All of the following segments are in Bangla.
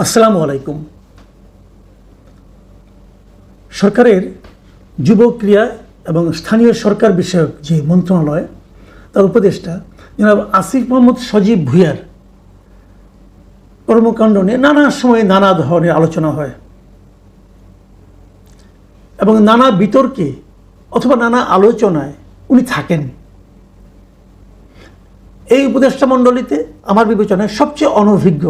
আসসালামু আলাইকুম। সরকারের যুব ক্রিয়া এবং স্থানীয় সরকার বিষয়ক যে মন্ত্রণালয় তার উপদেষ্টা জনাব আসিফ মোহাম্মদ সজীব ভুঁইয়ার কর্মকাণ্ড নিয়ে নানা সময়ে নানা ধরনের আলোচনা হয় এবং নানা বিতর্কে অথবা নানা আলোচনায় উনি থাকেন। এই উপদেষ্টা মণ্ডলীতে আমার বিবেচনায় সবচেয়ে অনভিজ্ঞ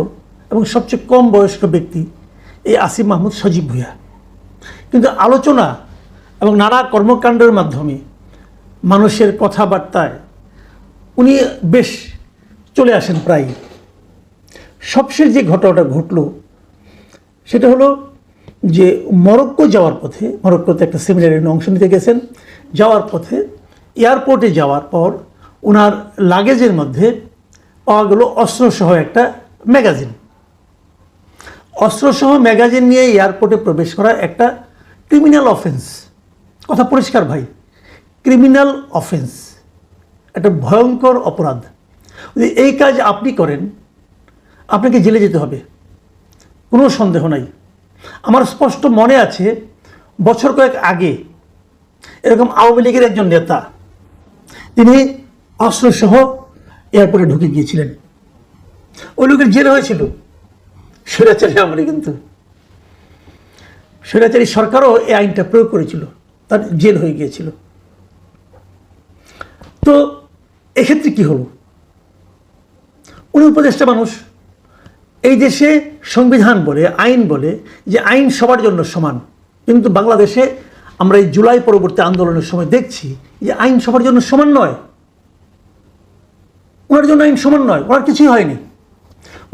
এবং সবচেয়ে কম বয়স্ক ব্যক্তি এই আসিফ মাহমুদ সজীব ভুঁইয়া, কিন্তু আলোচনা এবং নানা কর্মকাণ্ডের মাধ্যমে মানুষের কথাবার্তায় উনি বেশ চলে আসেন প্রায়। সবশেষ যে ঘটনাটা ঘটল সেটা হলো যে মরক্কো যাওয়ার পথে, মরক্কোতে একটা সেমিনারে অংশ নিতে গেছেন, যাওয়ার পথে এয়ারপোর্টে যাওয়ার পর ওনার লাগেজের মধ্যে পাওয়া গেল অস্ত্রসহ একটা ম্যাগাজিন। অস্ত্রসহ ম্যাগাজিন নিয়ে এয়ারপোর্টে প্রবেশ করা একটা ক্রিমিনাল অফেন্স। কথা পরিষ্কার ভাই, ক্রিমিনাল অফেন্স, একটা ভয়ঙ্কর অপরাধ। যদি এই কাজ আপনি করেন আপনাকে জেলে যেতে হবে, কোনো সন্দেহ নাই। আমার স্পষ্ট মনে আছে বছর কয়েক আগে এরকম আওয়ামী লীগের একজন নেতা তিনি অস্ত্রসহ এয়ারপোর্টে ঢুকে গিয়েছিলেন। ওই লোকের জেল হয়েছিল। স্বৈরাচারী আমলে কিন্তু স্বৈরাচারী সরকারও এই আইনটা প্রয়োগ করেছিল, তার জেল হয়ে গিয়েছিল। তো এক্ষেত্রে কি হলো? উনি উপদেষ্টা মানুষ। এই দেশে সংবিধান বলে, আইন বলে যে আইন সবার জন্য সমান, কিন্তু বাংলাদেশে আমরা এই জুলাই পরবর্তী আন্দোলনের সময় দেখছি যে আইন সবার জন্য সমান নয়। ওনার জন্য আইন সমান নয়, ওনার কিছুই হয়নি।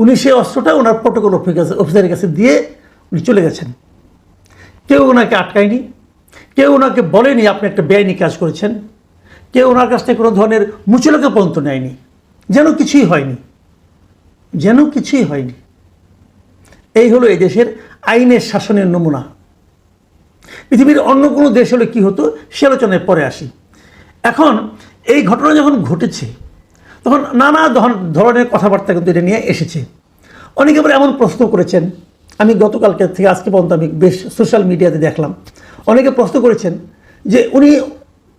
উনি সেই অস্ত্রটা ওনার প্রটোকল অফিসারের কাছে দিয়ে উনি চলে গেছেন। কেউ ওনাকে আটকায়নি, কেউ ওনাকে বলেনি আপনি একটা বেআইনি কাজ করেছেন, কেউ ওনার কাছ থেকে কোনো ধরনের মুচলেখা পর্যন্ত নেয়নি, যেন কিছুই হয়নি, যেন কিছুই হয়নি। এই হলো এই দেশের আইনের শাসনের নমুনা। পৃথিবীর অন্য কোনো দেশ হলে কী হতো সে আলোচনায় পরে আসি। এখন এই ঘটনা যখন ঘটেছে তখন নানা ধরনের কথাবার্তা কিন্তু এটা নিয়ে এসেছে। অনেকে আবার এমন প্রশ্ন করেছেন, আমি গতকালকে থেকে আজকে পর্যন্ত আমি বেশ সোশ্যাল মিডিয়াতে দেখলাম, অনেকে প্রশ্ন করেছেন যে উনি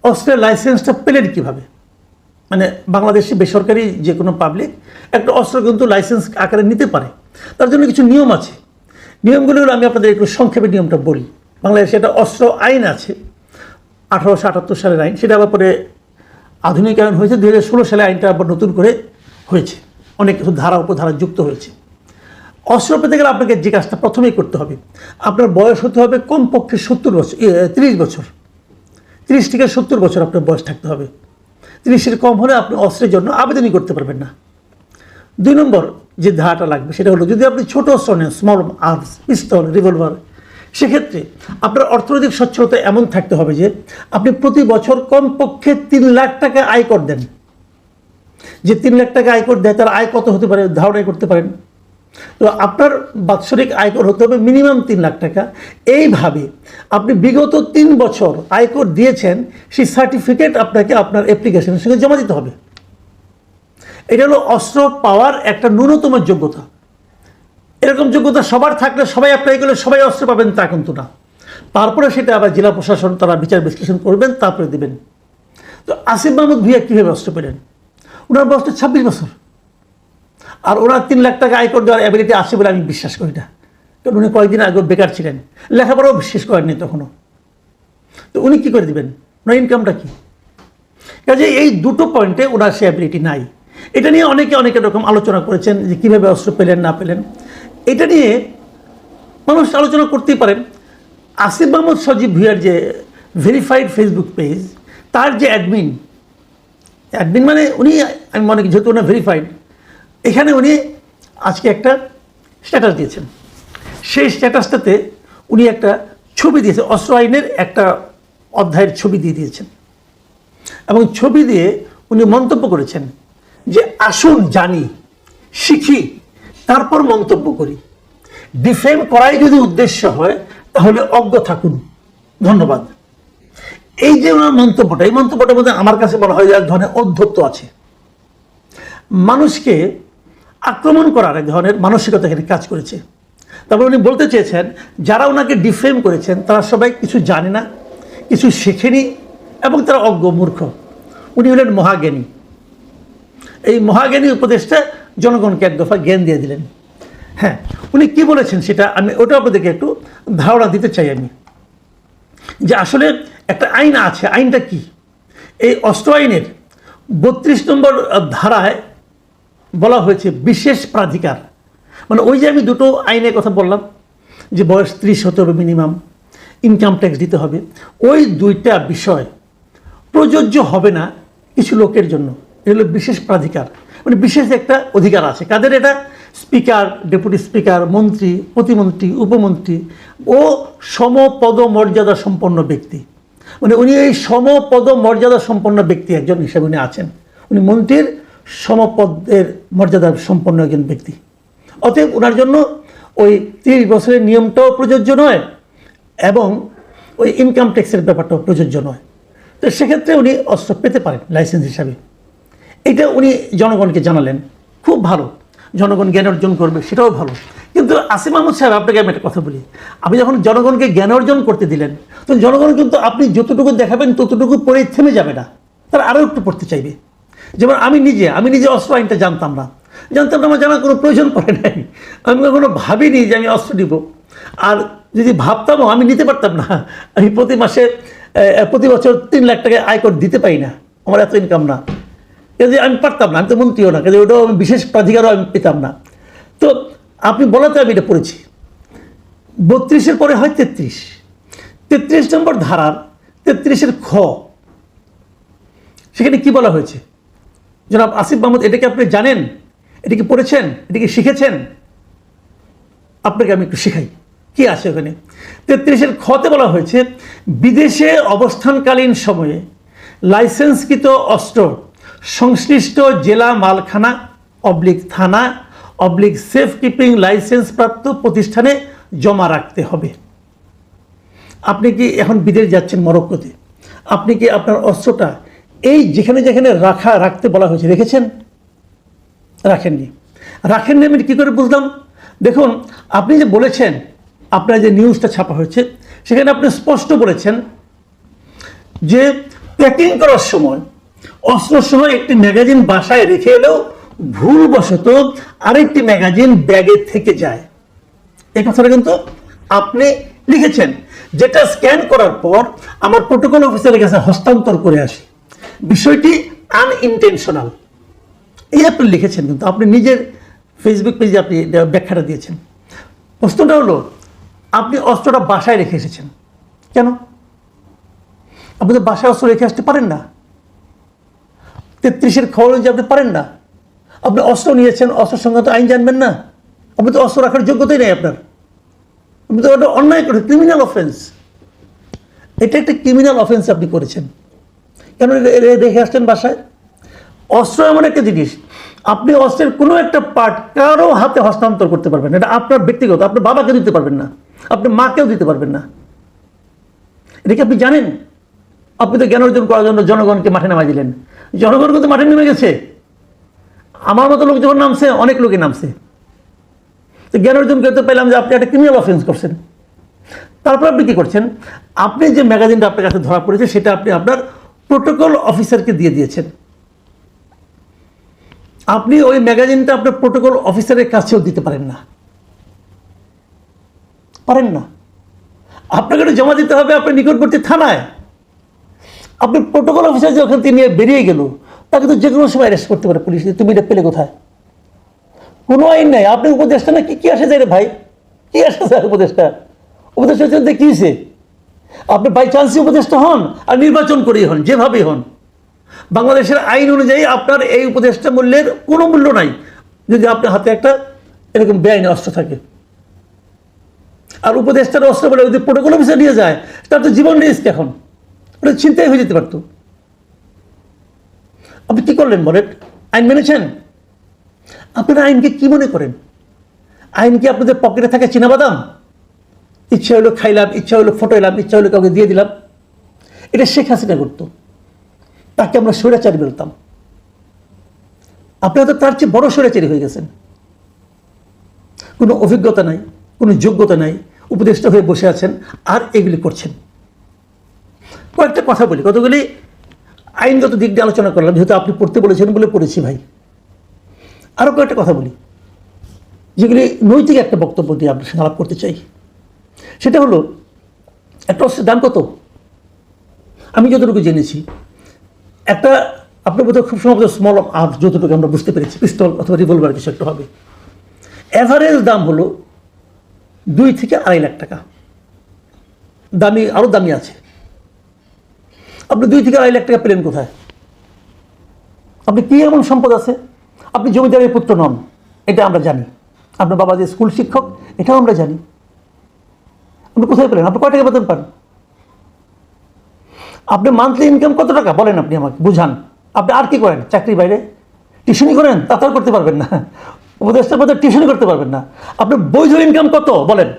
অস্ত্রের লাইসেন্সটা পেলেন কীভাবে। মানে বাংলাদেশে বেসরকারি যে কোনো পাবলিক একটা অস্ত্র কিন্তু লাইসেন্স আকারে নিতে পারে, তার জন্য কিছু নিয়ম আছে। নিয়মগুলো হলো, আমি আপনাদের একটু সংক্ষেপে নিয়মটা বলি। বাংলাদেশে একটা অস্ত্র আইন আছে, 1878 সালের আইন, সেটা আবার পরে আধুনিকায়ন হয়েছে। 2016 সালে আইনটা আবার নতুন করে হয়েছে, অনেক কিছু ধারা উপধারা যুক্ত হয়েছে। অস্ত্র পেতে গেলে আপনাকে যে কাজটা প্রথমেই করতে হবে, আপনার বয়স হতে হবে কমপক্ষে 30 বছর, 30 থেকে 70 বছর আপনার বয়স থাকতে হবে। 30-এর কম হলে আপনি অস্ত্রের জন্য আবেদনই করতে পারবেন না। 2 নম্বর যে ধারাটা লাগবে সেটা হলো, যদি আপনি ছোট অস্ত্র নেন, স্মল আর্মস, পিস্তল, রিভলভার, সেক্ষেত্রে আপনার অর্থনৈতিক সচ্ছলতা এমন থাকতে হবে যে আপনি প্রতি বছর কমপক্ষে 3 লাখ টাকা আয়কর দেন। যে 3 লাখ টাকা আয়কর দেয় তার আয় কত হতে পারে ধারণাই করতে পারেন। তো আপনার বাৎসরিক আয়কর হতে হবে মিনিমাম 3 লাখ টাকা। এইভাবে আপনি বিগত 3 বছর আয়কর দিয়েছেন সেই সার্টিফিকেট আপনাকে আপনার অ্যাপ্লিকেশনের সঙ্গে জমা দিতে হবে। এটা হলো অস্ত্র পাওয়ার একটা ন্যূনতম যোগ্যতা। এরকম যোগ্যতা সবার থাকলে সবাই অ্যাপ্লাই করলে সবাই অস্ত্র পাবেন তা কিন্তু না। তারপরে সেটা আবার জেলা প্রশাসন তারা বিচার বিশ্লেষণ করবেন, তারপরে দেবেন। তো আসিফ মাহমুদ ভুঁইয়া কীভাবে অস্ত্র পেলেন? ওনার বয়স 26 বছর, আর ওনার 3 লাখ টাকা আয়কর দেওয়ার অ্যাবিলিটি আছে বলে আমি বিশ্বাস করি না। কারণ উনি কয়েকদিন আগে বেকার ছিলেন, লেখাপড়াও শেষ করেননি তখনও। তো উনি কী করে দেবেন? ওনার ইনকামটা কী? কাজে এই দুটো পয়েন্টে ওনার সে অ্যাবিলিটি নাই। এটা নিয়ে অনেক রকম আলোচনা করেছেন যে কীভাবে অস্ত্র পেলেন না পেলেন। এটা নিয়ে মানুষ আলোচনা করতেই পারেন। আসিফ মাহমুদ সজীব ভুঁইয়ার যে ভেরিফাইড ফেসবুক পেজ, তার যে অ্যাডমিন মানে উনি, আমি মনে করি যেহেতু ওনার ভেরিফাইড, এখানে উনি আজকে একটা স্ট্যাটাস দিয়েছেন। সেই স্ট্যাটাসটাতে উনি একটা ছবি দিয়েছেন, অস্ত্র আইনের একটা অধ্যায়ের ছবি দিয়ে দিয়েছেন, এবং ছবি দিয়ে উনি মন্তব্য করেছেন যে আসুন জানি, শিখি, তারপর মন্তব্য করি। ডিফেম করাই যদি উদ্দেশ্য হয় তাহলে অজ্ঞ থাকুন, ধন্যবাদ। এই যে ওনার মন্তব্যটা, এই মন্তব্যটার মধ্যে আমার কাছে মনে হয় যে এক ধরনের অধ্যত্ব আছে। মানুষকে আক্রমণ করার এক ধরনের মানসিকতা এখানে কাজ করেছে। তারপর উনি বলতে চেয়েছেন যারা ওনাকে ডিফেম করেছেন তারা সবাই কিছু জানে না, কিছু শেখেনি এবং তারা অজ্ঞ মূর্খ। উনি হলেন মহাজ্ঞানী। এই মহাজ্ঞানী উপদেশটা জনগণকে এক দফা জ্ঞান দিয়ে দিলেন। হ্যাঁ, উনি কি বলেছেন সেটা আমি ওটা আপনাদেরকে একটু ধারণা দিতে চাই আমি, যে আসলে একটা আইন আছে। আইনটা কি? এই অস্ত্র আইনের 32 নম্বর ধারায় বলা হয়েছে বিশেষ প্রাধিকার। মানে ওই যে আমি দুটো আইনের কথা বললাম, যে বয়স 30 হতে হবে মিনিমাম, ইনকাম ট্যাক্স দিতে হবে, ওই দুইটা বিষয় প্রযোজ্য হবে না কিছু লোকের জন্য। এগুলো বিশেষ প্রাধিকার, মানে বিশেষ একটা অধিকার আছে। কাদের এটা? স্পিকার, ডেপুটি স্পিকার, মন্ত্রী, প্রতিমন্ত্রী, উপমন্ত্রী ও সমপদ মর্যাদা সম্পন্ন ব্যক্তি। মানে উনি এই সমপদ মর্যাদা সম্পন্ন ব্যক্তি একজন হিসেবে উনি আছেন। উনি মন্ত্রীর সমপদের মর্যাদা সম্পন্ন একজন ব্যক্তি। অতএব ওনার জন্য ওই 30 বছরের নিয়মটাও প্রযোজ্য নয় এবং ওই ইনকাম ট্যাক্সের ব্যাপারটাও প্রযোজ্য নয়। তো সেক্ষেত্রে উনি অস্ত্র পেতে পারেন লাইসেন্স হিসাবে। এটা উনি জনগণকে জানালেন, খুব ভালো। জনগণ জ্ঞান অর্জন করবে, সেটাও ভালো। কিন্তু আসিফ মাহমুদ সাহেব, আপনাকে আমি একটা কথা বলি, আপনি যখন জনগণকে জ্ঞান অর্জন করতে দিলেন, তখন জনগণ কিন্তু আপনি যতটুকু দেখাবেন ততটুকু পরেই থেমে যাবে না, তারা আরও একটু পড়তে চাইবে। যেমন আমি নিজে অস্ত্র আইনটা জানতাম না, আমার জানার কোনো প্রয়োজন পড়ে নাই। আমি কখনো ভাবিনি যে আমি অস্ত্র নিব, আর যদি ভাবতামও আমি নিতে পারতাম না। আমি প্রতি বছর 3 লাখ টাকা আয়কর দিতে পারি না, আমার এত ইনকাম না, কাজে আমি পারতাম না, আমি তো মন্ত্রীও না, কাজে ওটাও আমি বিশেষ প্রাধিকারও আমি পেতাম না। তো আপনি বলাতে আমি এটা পড়েছি। 32-এর পরে হয় 33 নম্বর ধারার 33-এর খ, সেখানে কি বলা হয়েছে? জনাব আসিফ মাহমুদ, এটাকে আপনি জানেন? এটা কি পড়েছেন? এটা কি শিখেছেন? আপনাকে আমি একটু শেখাই কি আছে ওখানে। 33-এর খতে বলা হয়েছে, বিদেশে অবস্থানকালীন সময়ে লাইসেন্সকৃত অস্ত্র সংশ্লিষ্ট জেলা মালখানা থানা সেফ কিপিং লাইসেন্স প্রাপ্ত প্রতিষ্ঠানে জমা রাখতে হবে। আপনি কি এখন বিদেশ যাচ্ছেন, মরক্কোতে, আপনি কি আপনার অস্ত্রটা এই যেখানে রাখতে বলা হয়েছে রেখেছেন? রাখেননি। আমি কী করে বুঝলাম? দেখুন, আপনি যে বলেছেন, আপনার যে নিউজটা ছাপা হয়েছে সেখানে আপনি স্পষ্ট বলেছেন যে প্যাকিং করার সময় অস্ত্রসহ একটি ম্যাগাজিন বাসায় রেখে এলেও ভুলবশত আরেকটি ম্যাগাজিন ব্যাগে থেকে যায়। এই কথাটা কিন্তু আপনি লিখেছেন, যেটা স্ক্যান করার পর আমার প্রোটোকল অফিসারের কাছে হস্তান্তর করে আসি। বিষয়টি আনইনটেনশনাল, এই আপনি লিখেছেন, কিন্তু আপনি নিজের ফেসবুক পেজে আপনি ব্যাখ্যাটা দিয়েছেন। প্রশ্নটা হলো, আপনি অস্ত্রটা বাসায় রেখে এসেছেন কেন? আপনি তো বাসায় অস্ত্র রেখে আসতে পারেন না। 33-এর খবর অনুযায়ী আপনি পারেন না। আপনি অস্ত্র নিয়েছেন, অস্ত্র সংক্রান্ত আইন জানবেন না? আপনি তো অস্ত্র রাখার যোগ্যতাই নেই আপনার। আপনি তো ওটা অন্যায় করেছেন, ক্রিমিনাল অফেন্স। এটা একটা ক্রিমিনাল অফেন্স আপনি করেছেন। কেন রেখে আসছেন বাসায়? অস্ত্র এমন একটা জিনিস, আপনি অস্ত্রের কোনো একটা পার্ট কারো হাতে হস্তান্তর করতে পারবেন না। এটা আপনার ব্যক্তিগত, আপনার বাবাকে দিতে পারবেন না, আপনার মাকেও দিতে পারবেন না। এটা কি আপনি জানেন? আপনি তো জ্ঞান অর্জন করার জন্য জনগণকে মাঠে নামাই দিলেন। জনগণ কিন্তু মাঠে নেমে গেছে। আমার মতো লোক যখন নামছে, অনেক লোকই নামছে। তো জ্ঞান অর্জন করতে পেলাম যে আপনি একটা ক্রিমিনাল অফেন্স করছেন। তারপর আপনি কি করছেন? আপনি যে ম্যাগাজিনটা আপনার কাছে ধরা পড়েছে সেটা আপনি আপনার প্রোটোকল অফিসারকে দিয়ে দিয়েছেন। আপনি ওই ম্যাগাজিনটা আপনার প্রোটোকল অফিসারের কাছেও দিতে পারেন না। আপনাকে এটা জমা দিতে হবে আপনার নিকটবর্তী থানায়। আপনি প্রোটোকল অফিসার যে ওখান থেকে নিয়ে বেরিয়ে গেল, তাকে তো যে কোনো সময় অ্যারেস্ট করতে পারে পুলিশ। তুমি এটা পেলে কোথায়? কোনো আইন নাই। আপনি উপদেষ্টা না, কি আসে যায় রে ভাই? কি আসে যায় উপদেষ্টা চলতে কি হয়েছে? আপনি বাই চান্সই উপদেষ্টা হন আর নির্বাচন করেই হন, যেভাবেই হন, বাংলাদেশের আইন অনুযায়ী আপনার এই উপদেষ্টা মূল্যের কোনো মূল্য নাই যদি আপনার হাতে একটা এরকম বেআইনি অস্ত্র থাকে। আর উপদেষ্টার অস্ত্র বলে যদি প্রোটোকল অফিসার নিয়ে যায়, তার তো জীবন রিস্ক। এখন ওটা চিন্তাই হয়ে যেতে পারত। আপনি কি করলেন বলেন? আইন মেনেছেন? আপনারা আইনকে কি মনে করেন? আইন কি আপনাদের পকেটে থাকে চীনাবাদাম? ইচ্ছা হলো খাইলাম, ইচ্ছা হলো ফটো এলাম, ইচ্ছা হলো কাউকে দিয়ে দিলাম। এটা শেখ হাসিনা করতো, তাকে আমরা স্বৈরাচারী বলতাম। আপনারা তো তার চেয়ে বড় স্বৈরাচারী হয়ে গেছেন। কোনো অভিজ্ঞতা নাই, কোনো যোগ্যতা নাই, উপদেষ্টা হয়ে বসে আছেন আর এগুলি করছেন। কয়েকটা কথা বলি, কতগুলি আইনগত দিক দিয়ে আলোচনা করলাম, যেহেতু আপনি পড়তে বলেছেন বলে পড়েছি ভাই। আরও কয়েকটা কথা বলি যেগুলি নৈতিক একটা বক্তব্য দিয়ে আপনার সঙ্গে আলাপ করতে চাই। সেটা হলো, একটা অস্ত্রের দাম কত? আমি যতটুকু জেনেছি, একটা আপনার বোধহয় খুব সম্ভবত স্মল আর্মস, যতটুকু আমরা বুঝতে পেরেছি, পিস্তল অথবা রিভলভার কিছু একটা হবে, অ্যাভারেজ দাম হলো 2 থেকে 2.5 লাখ টাকা। দামি, আরও দামি আছে। আপনি 2 থেকে 2.5 লাখ টাকা পেলেন কোথায়? আপনি কী এমন সম্পদ আছে? আপনি জমিদারের পুত্র নন, এটা আমরা জানি। আপনার বাবা যে স্কুল শিক্ষক, এটাও আমরা জানি। আপনি কোথায় পেলেন? আপনি কয় টাকা বেতন পান? আপনি মান্থলি ইনকাম কত টাকা বলেন? আপনি আমাকে বুঝান। আপনি আর কি করেন চাকরি বাইরে? টিউশনি করেন? তা তো আর করতে পারবেন না। উপদেষ্টা পদে টিউশনি করতে পারবেন না। আপনার বৈধ ইনকাম কত বলেন?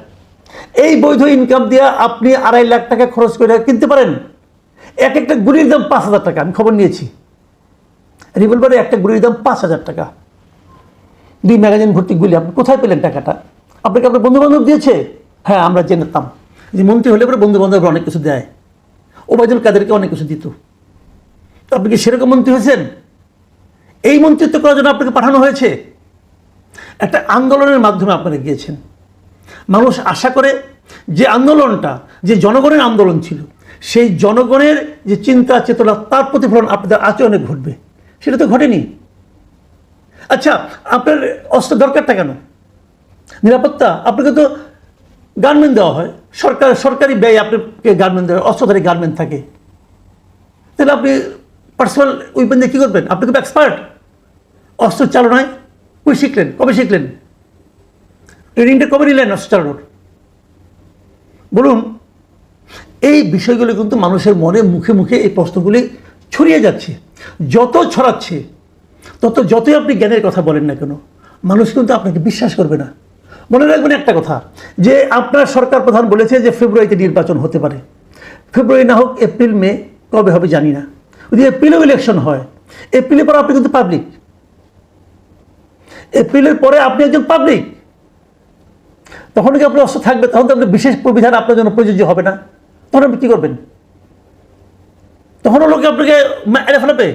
এই বৈধ ইনকাম দিয়ে আপনি 2.5 লাখ টাকা খরচ করে কিনতে পারেন। এক একটা গুলির দাম 5,000 টাকা, আমি খবর নিয়েছি। রিভলভারে একটা গুলির দাম 5,000 টাকা। 2 ম্যাগাজিন ভর্তি গুলি। আপনি কোথায় পেলেন টাকাটা? আপনাকে আপনার বন্ধুবান্ধব দিয়েছে? হ্যাঁ, আমরা জেনেতাম যে মন্ত্রী হলে পরে বন্ধুবান্ধবরা অনেক কিছু দেয়। ওবায়দুল কাদেরকে অনেক কিছু দিত। আপনি কি সেরকম মন্ত্রী হয়েছেন? এই মন্ত্রিত্ব করার জন্য আপনাকে পাঠানো হয়েছে? একটা আন্দোলনের মাধ্যমে আপনারা গিয়েছেন। মানুষ আশা করে যে আন্দোলনটা, যে জনগণের আন্দোলন ছিল, সেই জনগণের যে চিন্তা চেতনা, তার প্রতিফলন আপনাদের আচরণে ঘটবে। সেটা তো ঘটেনি। আচ্ছা, আপনার অস্ত্র দরকারটা কেন? নিরাপত্তা। আপনাকে তো গার্মেন্ট দেওয়া হয়, সরকারি ব্যয় আপনাকে গার্মেন্ট দেওয়া হয়, অস্ত্রধারী গার্মেন্ট থাকে। তাহলে আপনি পার্সোনাল উইপেন দিয়ে কী করবেন? আপনি খুব এক্সপার্ট অস্ত্র চালনায়। কই শিখলেন? কবে শিখলেন? ট্রেনিংটা কবে নিলেন অস্ত্র চালানোর? বলুন। এই বিষয়গুলি কিন্তু মানুষের মনে, মুখে মুখে এই প্রশ্নগুলি ছড়িয়ে যাচ্ছে। যত ছড়াচ্ছে তত, যতই আপনি জ্ঞানের কথা বলেন না কেন, মানুষ কিন্তু আপনাকে বিশ্বাস করবে না। মনে রাখবেন একটা কথা, যে আপনার সরকার প্রধান বলেছে যে ফেব্রুয়ারিতে নির্বাচন হতে পারে। ফেব্রুয়ারি না হোক, এপ্রিল, মে, কবে হবে জানি না। যদি এপ্রিলেও ইলেকশন হয়, এপ্রিলের পরে আপনি কিন্তু পাবলিক। এপ্রিলের পরে আপনি একজন পাবলিক। তখন কি আপনার অস্ত্র থাকবে? তখন তো আপনার বিশেষ প্রবিধান আপনার জন্য প্রযোজ্য হবে না। তখন আপনি কী করবেন? তখনও লোকে আপনাকে এড়ে ফেলাবে।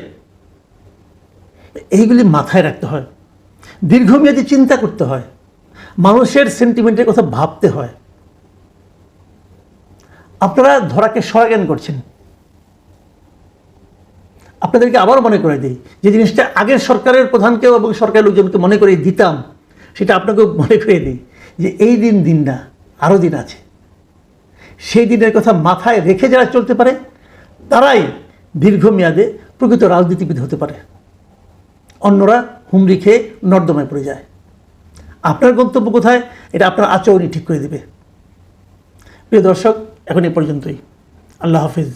এইগুলি মাথায় রাখতে হয়, দীর্ঘমেয়াদী চিন্তা করতে হয়, মানুষের সেন্টিমেন্টের কথা ভাবতে হয়। আপনারা ধরাকে সজ্ঞান করছেন। আপনাদেরকে আবার মনে করে দিই, যে জিনিসটা আগের সরকারের প্রধানকেও এবং সরকারের লোকজনকে মনে করে দিতাম, সেটা আপনাকেও মনে করে দিই, যে এই দিন না, আরও দিন আছে। সেই দিনের কথা মাথায় রেখে যারা চলতে পারে, তারাই দীর্ঘমেয়াদে প্রকৃত রাজনীতিবিদ হতে পারে। অন্যরা হুমড়ি খেয়ে নর্দমায় পড়ে যায়। আপনার গন্তব্য কোথায়, এটা আপনার আচরণই ঠিক করে দেবে। প্রিয় দর্শক, এখন এই পর্যন্তই। আল্লাহ হাফিজ।